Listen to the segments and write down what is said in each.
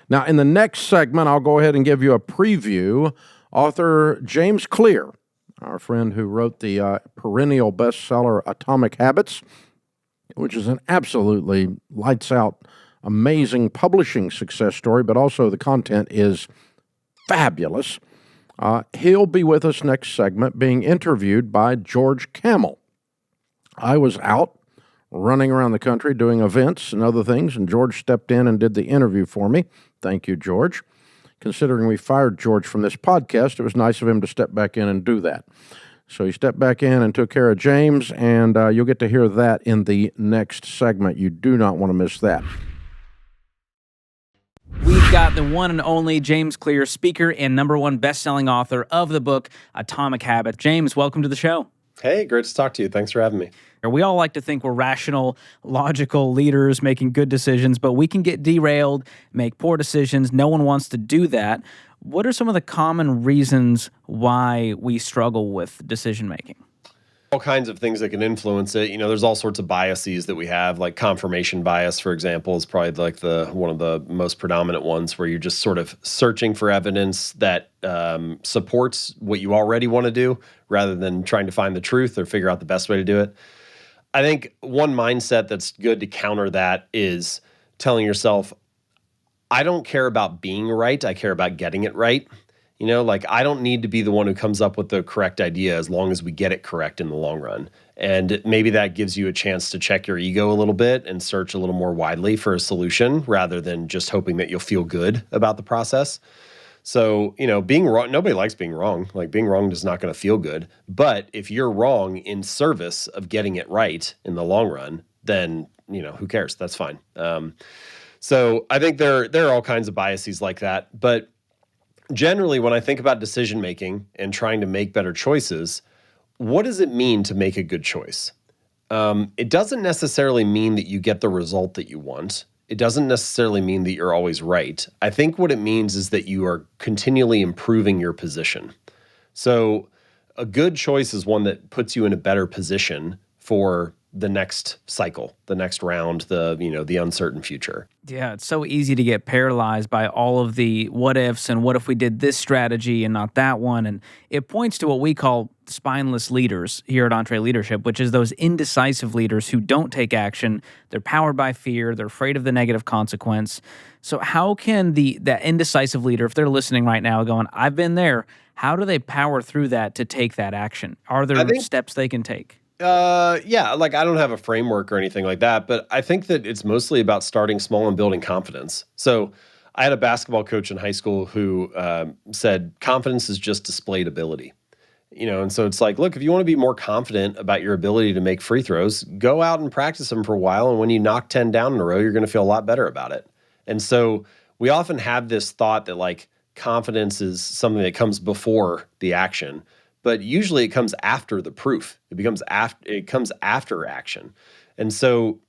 Now, in the next segment, I'll go ahead and give you a preview. Author James Clear, our friend who wrote the perennial bestseller Atomic Habits, which is an absolutely lights-out, amazing publishing success story, but also the content is fabulous. He'll be with us next segment being interviewed by George Camel. I was out running around the country doing events and other things, and George stepped in and did the interview for me. Thank you, George. Considering we fired George from this podcast, it was nice of him to step back in and do that. So he stepped back in and took care of James, and you'll get to hear that in the next segment. You do not want to miss that. We've got the one and only James Clear, speaker and #1 best-selling author of the book Atomic Habits. James, welcome to the show. Hey, great to talk to you. Thanks for having me. We all like to think we're rational, logical leaders making good decisions, but we can get derailed, make poor decisions. No one wants to do that. What are some of the common reasons why we struggle with decision-making? All kinds of things that can influence it. There's all sorts of biases that we have, like confirmation bias, for example, is probably like one of the most predominant ones, where you're just sort of searching for evidence that supports what you already want to do rather than trying to find the truth or figure out the best way to do it. I think one mindset that's good to counter that is telling yourself, I don't care about being right, I care about getting it right. I don't need to be the one who comes up with the correct idea as long as we get it correct in the long run. And maybe that gives you a chance to check your ego a little bit and search a little more widely for a solution rather than just hoping that you'll feel good about the process. So, being wrong, nobody likes being wrong. Like, being wrong is not going to feel good. But if you're wrong in service of getting it right in the long run, then, who cares? That's fine. So I think there are all kinds of biases like that. But generally, when I think about decision-making and trying to make better choices, what does it mean to make a good choice? It doesn't necessarily mean that you get the result that you want. It doesn't necessarily mean that you're always right. I think what it means is that you are continually improving your position. So a good choice is one that puts you in a better position for the next cycle, the next round, the uncertain future. Yeah, it's so easy to get paralyzed by all of the what ifs and what if we did this strategy and not that one. And it points to what we call spineless leaders here at EntreLeadership, which is those indecisive leaders who don't take action. They're powered by fear. They're afraid of the negative consequence. So how can that indecisive leader, if they're listening right now going, I've been there, how do they power through that to take that action? Are there steps they can take? Yeah, I don't have a framework or anything like that, but I think that it's mostly about starting small and building confidence. So I had a basketball coach in high school who said confidence is just displayed ability. And so it's like, look, if you want to be more confident about your ability to make free throws, go out and practice them for a while. And when you knock 10 down in a row, you're going to feel a lot better about it. And so we often have this thought that confidence is something that comes before the action. But usually it comes after the proof. It comes after action. And so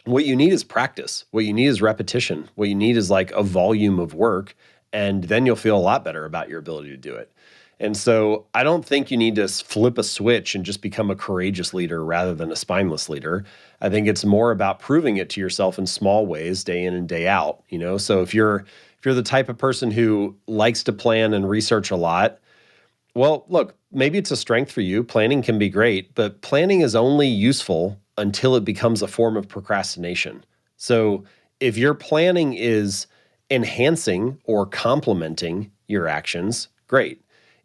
what you need is practice. What you need is repetition. What you need is a volume of work, and then you'll feel a lot better about your ability to do it. And so I don't think you need to flip a switch and just become a courageous leader rather than a spineless leader. I think it's more about proving it to yourself in small ways, day in and day out. So if you're the type of person who likes to plan and research a lot, well, look, maybe it's a strength for you. Planning can be great, but planning is only useful until it becomes a form of procrastination. So if your planning is enhancing or complementing your actions, great.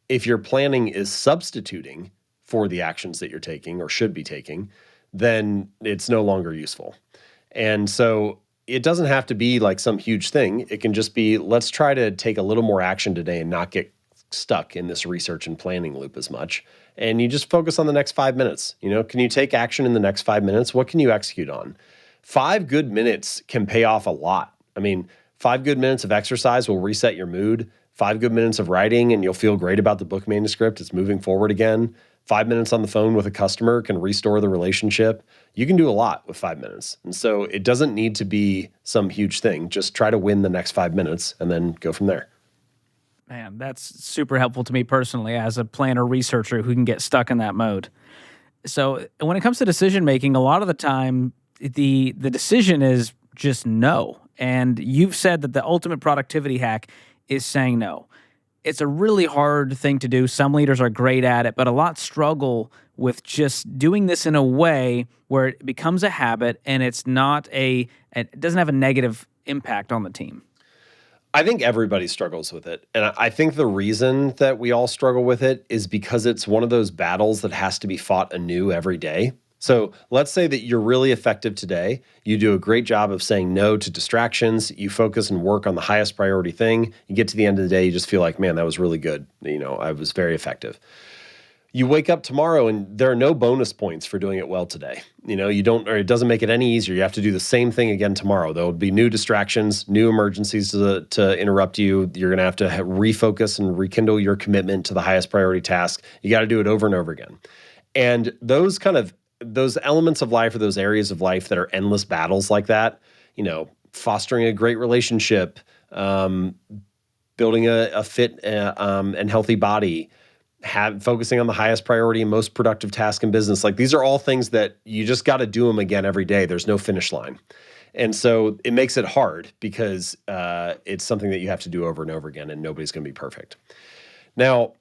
If your planning is substituting for the actions that you're taking or should be taking, then it's no longer useful. And so it doesn't have to be some huge thing. It can just be, let's try to take a little more action today and not get stuck in this research and planning loop as much. And you just focus on the next 5 minutes. Can you take action in the next 5 minutes? What can you execute on? 5 good minutes can pay off a lot. 5 good minutes of exercise will reset your mood. 5 good minutes of writing and you'll feel great about the book manuscript. It's moving forward again. 5 minutes on the phone with a customer can restore the relationship. You can do a lot with 5 minutes. And so it doesn't need to be some huge thing. Just try to win the next 5 minutes and then go from there. Man, that's super helpful to me personally as a planner researcher who can get stuck in that mode. So when it comes to decision making, a lot of the time the decision is just no. And you've said that the ultimate productivity hack is saying no. It's a really hard thing to do. Some leaders are great at it, but a lot struggle with just doing this in a way where it becomes a habit and it doesn't have a negative impact on the team. I think everybody struggles with it. And I think the reason that we all struggle with it is because it's one of those battles that has to be fought anew every day. So let's say that you're really effective today. You do a great job of saying no to distractions. You focus and work on the highest priority thing. You get to the end of the day, you just feel like, man, that was really good. I was very effective. You wake up tomorrow and there are no bonus points for doing it well today. It doesn't make it any easier. You have to do the same thing again tomorrow. There'll be new distractions, new emergencies to interrupt you. You're going to have to refocus and rekindle your commitment to the highest priority task. You got to do it over and over again. And those elements of life or those areas of life that are endless battles like that, fostering a great relationship, building a fit and healthy body, focusing on the highest priority and most productive task in business. Like, these are all things that you just got to do them again every day. There's no finish line. And so it makes it hard because it's something that you have to do over and over again, and nobody's going to be perfect. Now,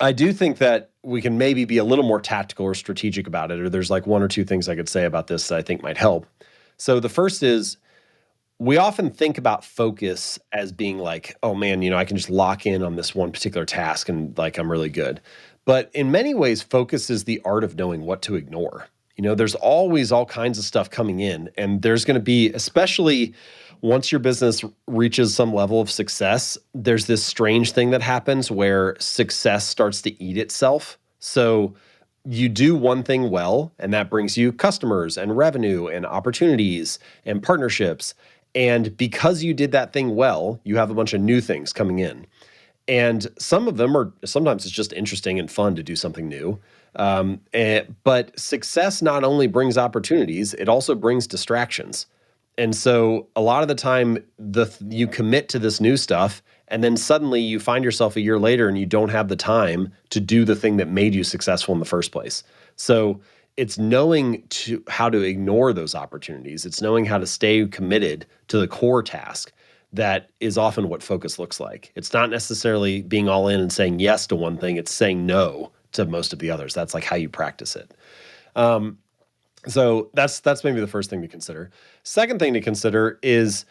I do think that we can maybe be a little more tactical or strategic about it, or there's like one or two things I could say about this that I think might help. So the first is, we often think about focus as being like, oh man, I can just lock in on this one particular task and like I'm really good. But in many ways, focus is the art of knowing what to ignore. There's always all kinds of stuff coming in, and there's going to be, especially once your business reaches some level of success, there's this strange thing that happens where success starts to eat itself. So you do one thing well, and that brings you customers and revenue and opportunities and partnerships. And because you did that thing well, you have a bunch of new things coming in. And sometimes it's just interesting and fun to do something new. But success not only brings opportunities, it also brings distractions. And so a lot of the time, you commit to this new stuff, and then suddenly you find yourself a year later and you don't have the time to do the thing that made you successful in the first place. So it's knowing how to ignore those opportunities. It's knowing how to stay committed to the core task. That is often what focus looks like. It's not necessarily being all in and saying yes to one thing. It's saying no to most of the others. That's like how you practice it. So that's maybe the first thing to consider. Second thing to consider is,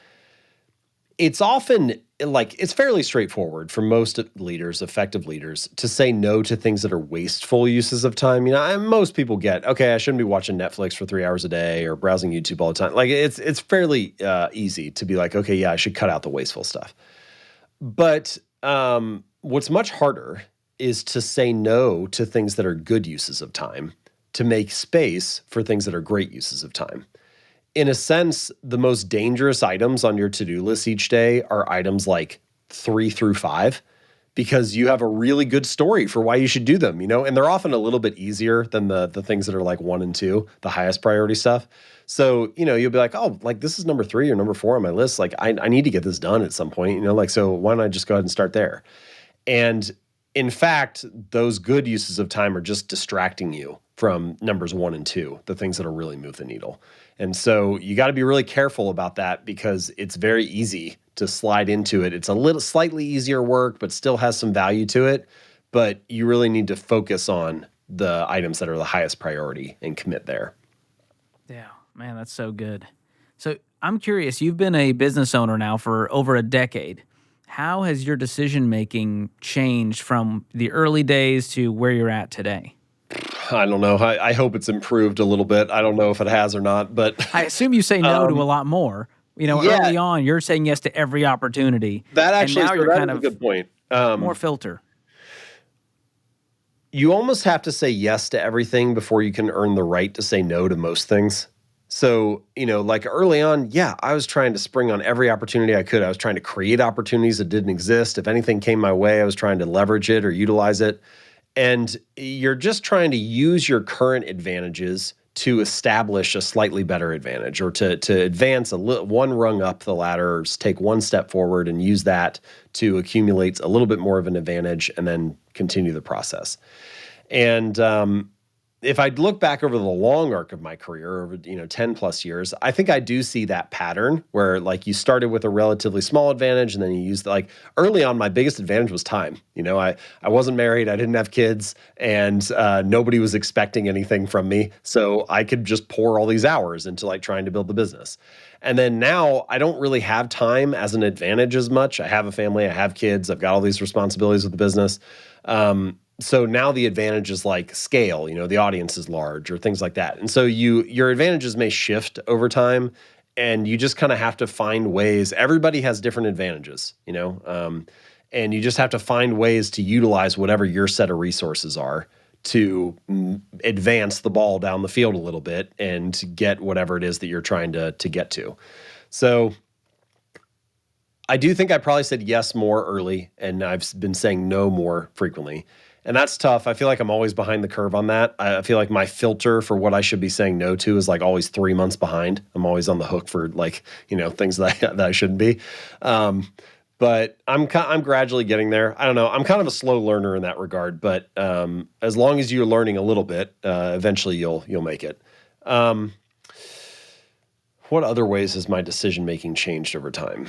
it's often it's fairly straightforward for most leaders, effective leaders, to say no to things that are wasteful uses of time. Most people get, okay, I shouldn't be watching Netflix for 3 hours a day or browsing YouTube all the time. Like, it's fairly easy to be like, okay, yeah, I should cut out the wasteful stuff. But what's much harder is to say no to things that are good uses of time, to make space for things that are great uses of time. In a sense, the most dangerous items on your to-do list each day are items like 3 through 5, because you have a really good story for why you should do them, and they're often a little bit easier than the things that are like 1 and 2, the highest priority stuff. So, you'll be like, oh, like this is number 3 or number 4 on my list. Like I need to get this done at some point, so why don't I just go ahead and start there? And in fact, those good uses of time are just distracting you from numbers 1 and 2, the things that are really move the needle. And so you got to be really careful about that, because it's very easy to slide into it. It's a little slightly easier work, but still has some value to it. But you really need to focus on the items that are the highest priority and commit there. Yeah, man, that's so good. So I'm curious, you've been a business owner now for over a decade. How has your decision-making changed from the early days to where you're at today? I don't know. I hope it's improved a little bit. I don't know if it has or not, but I assume you say no to a lot more. Early on, you're saying yes to every opportunity. That actually and now you're kind is of a good point. More filter. You almost have to say yes to everything before you can earn the right to say no to most things. So, like early on, I was trying to spring on every opportunity I could. I was trying to create opportunities that didn't exist. If anything came my way, I was trying to leverage it or utilize it. And you're just trying to use your current advantages to establish a slightly better advantage, or to advance one rung up the ladder, or take one step forward and use that to accumulate a little bit more of an advantage and then continue the process. And if I look back over the long arc of my career, over 10 plus years, I think I do see that pattern where like you started with a relatively small advantage and then you used like early on, my biggest advantage was time. I wasn't married, I didn't have kids, and nobody was expecting anything from me. So I could just pour all these hours into like trying to build the business. And then now I don't really have time as an advantage as much. I have a family, I have kids, I've got all these responsibilities with the business. So now the advantage is like scale, the audience is large or things like that. And so your advantages may shift over time, and you just kind of have to find ways. Everybody has different advantages, and you just have to find ways to utilize whatever your set of resources are to advance the ball down the field a little bit and get whatever it is that you're trying to get to. So I do think I probably said yes more early, and I've been saying no more frequently. And that's tough. I feel like I'm always behind the curve on that. I feel like my filter for what I should be saying no to is like always 3 months behind. I'm always on the hook for like, things that I shouldn't be. But I'm gradually getting there. I don't know. I'm kind of a slow learner in that regard, but as long as you're learning a little bit, eventually you'll make it. What other ways has my decision making changed over time?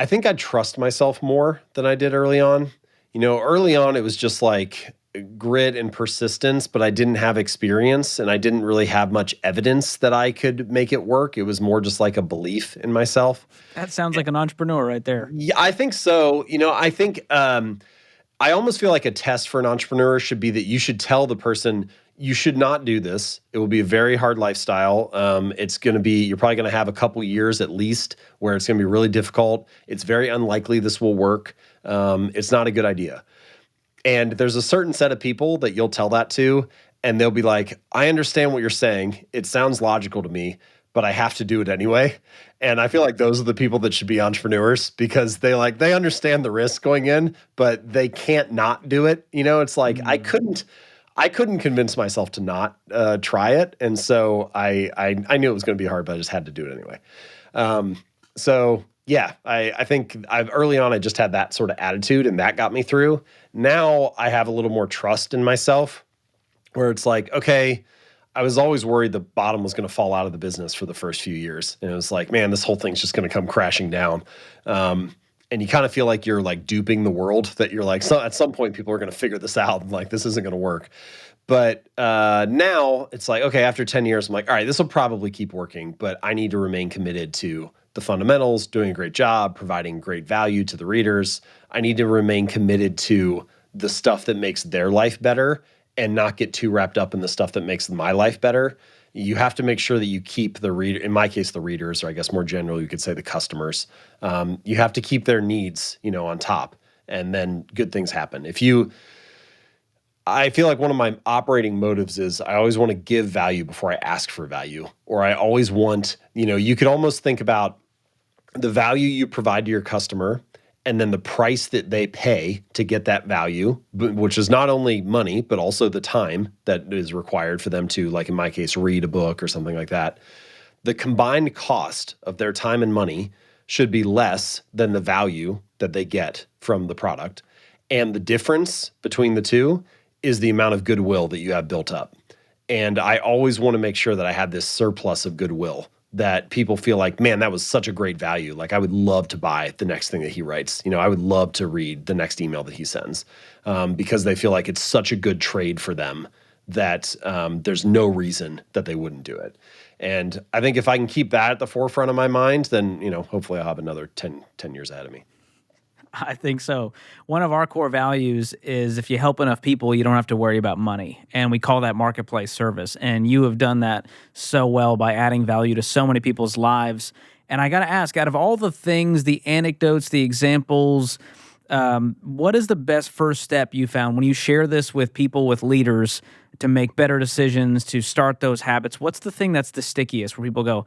I think I trust myself more than I did early on. Early on, it was just like grit and persistence, but I didn't have experience and I didn't really have much evidence that I could make it work. It was more just like a belief in myself. That sounds like an entrepreneur right there. Yeah, I think so. I think I almost feel like a test for an entrepreneur should be that you should tell the person, you should not do this. It will be a very hard lifestyle. You're probably going to have a couple years at least where it's going to be really difficult. It's very unlikely this will work. It's not a good idea. And there's a certain set of people that you'll tell that to, and they'll be like, I understand what you're saying. It sounds logical to me, but I have to do it anyway. And I feel like those are the people that should be entrepreneurs because they understand the risk going in, but they can't not do it. It's like, I couldn't convince myself to not try it. And so I knew it was going to be hard, but I just had to do it anyway. Yeah, I think early on, I just had that sort of attitude and that got me through. Now I have a little more trust in myself where it's like, okay, I was always worried the bottom was going to fall out of the business for the first few years. And it was like, man, this whole thing's just going to come crashing down. And you kind of feel like you're like duping the world, that you're like, so at some point people are going to figure this out. And like, this isn't going to work. But now it's like, okay, after 10 years, I'm like, all right, this will probably keep working, but I need to remain committed to the fundamentals, doing a great job, providing great value to the readers. I need to remain committed to the stuff that makes their life better and not get too wrapped up in the stuff that makes my life better. You have to make sure that you keep the reader, in my case, the readers, or I guess more generally, you could say the customers. You have to keep their needs, on top, and then good things happen. I feel like one of my operating motives is I always want to give value before I ask for value, or I always want, you could almost think about the value you provide to your customer and then the price that they pay to get that value, which is not only money, but also the time that is required for them to, like in my case, read a book or something like that. The combined cost of their time and money should be less than the value that they get from the product. And the difference between the two is the amount of goodwill that you have built up. And I always want to make sure that I have this surplus of goodwill, that people feel like, man, that was such a great value. Like I would love to buy the next thing that he writes. I would love to read the next email that he sends because they feel like it's such a good trade for them that there's no reason that they wouldn't do it. And I think if I can keep that at the forefront of my mind, then, hopefully I'll have another 10 years ahead of me. I think so. One of our core values is if you help enough people, you don't have to worry about money. And we call that marketplace service. And you have done that so well by adding value to so many people's lives. And I got to ask, out of all the things, the anecdotes, the examples, what is the best first step you found when you share this with people, with leaders, to make better decisions, to start those habits? What's the thing that's the stickiest where people go,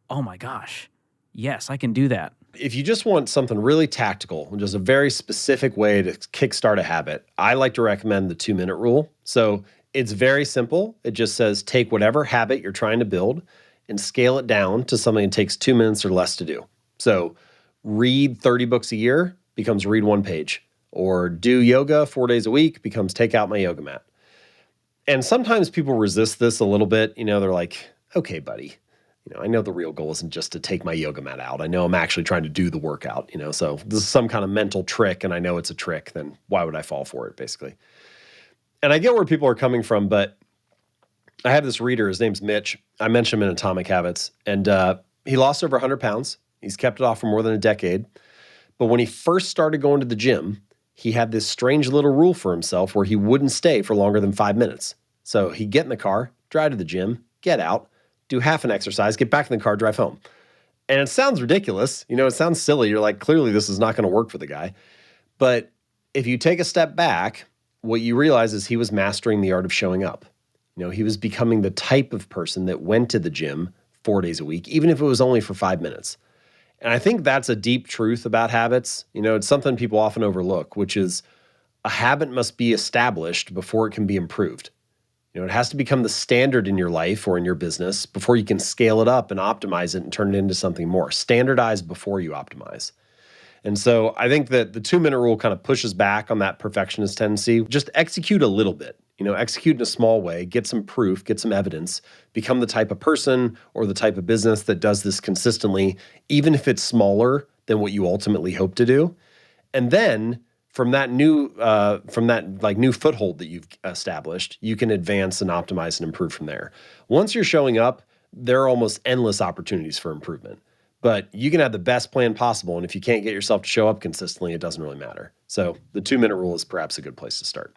oh my gosh, yes, I can do that? If you just want something really tactical, just a very specific way to kickstart a habit, I like to recommend the 2-minute rule. So it's very simple. It just says take whatever habit you're trying to build and scale it down to something that takes 2 minutes or less to do. So read 30 books a year becomes read 1 page, or do yoga 4 days a week becomes take out my yoga mat. And sometimes people resist this a little bit. They're like, okay, buddy, I know the real goal isn't just to take my yoga mat out. I know I'm actually trying to do the workout, so this is some kind of mental trick and I know it's a trick, then why would I fall for it, basically? And I get where people are coming from, but I have this reader, his name's Mitch. I mentioned him in Atomic Habits, and he lost over 100 pounds. He's kept it off for more than a decade. But when he first started going to the gym, he had this strange little rule for himself where he wouldn't stay for longer than 5 minutes. So he'd get in the car, drive to the gym, get out, do half an exercise, get back in the car, drive home. And it sounds ridiculous. It sounds silly. You're like, clearly this is not going to work for the guy. But if you take a step back, what you realize is he was mastering the art of showing up. He was becoming the type of person that went to the gym 4 days a week, even if it was only for 5 minutes. And I think that's a deep truth about habits. It's something people often overlook, which is a habit must be established before it can be improved. It has to become the standard in your life or in your business before you can scale it up and optimize it and turn it into something more. Standardize before you optimize. And so I think that the 2-minute rule kind of pushes back on that perfectionist tendency. Just execute a little bit. Execute in a small way, get some proof, get some evidence, become the type of person or the type of business that does this consistently, even if it's smaller than what you ultimately hope to do. And then from that new foothold that you've established, you can advance and optimize and improve from there. Once you're showing up, there are almost endless opportunities for improvement. But you can have the best plan possible, and if you can't get yourself to show up consistently, it doesn't really matter. So the 2-minute rule is perhaps a good place to start.